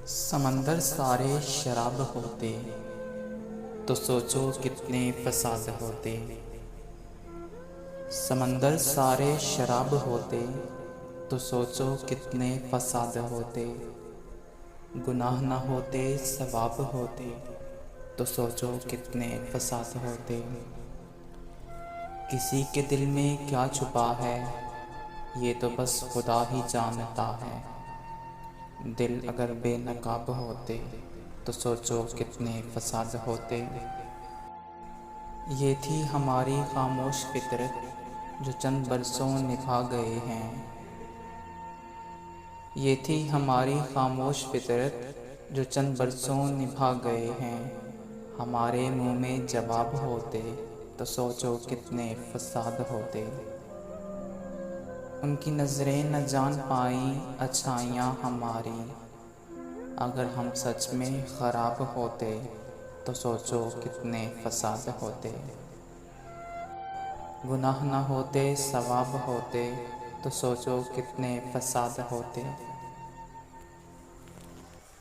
समंदर सारे शराब होते तो सोचो कितने फसाद होते। समंदर सारे शराब होते तो सोचो कितने फसाद होते। गुनाह न होते सवाब होते तो सोचो कितने फसाद होते। किसी के दिल में क्या छुपा है ये तो बस खुदा ही जानता है। दिल अगर बेनकाब होते तो सोचो कितने फसाद होते। ये थी हमारी खामोश फितरत जो चंद बरसों निभा गए हैं। ये थी हमारी खामोश फितरत जो चंद बरसों निभा गए हैं। हमारे मुंह में जवाब होते तो सोचो कितने फसाद होते। उनकी नज़रें न जान पाईं अच्छाइयाँ हमारी। अगर हम सच में ख़राब होते तो सोचो कितने फसाद होते। गुनाह न होते सवाब होते तो सोचो कितने फसाद होते।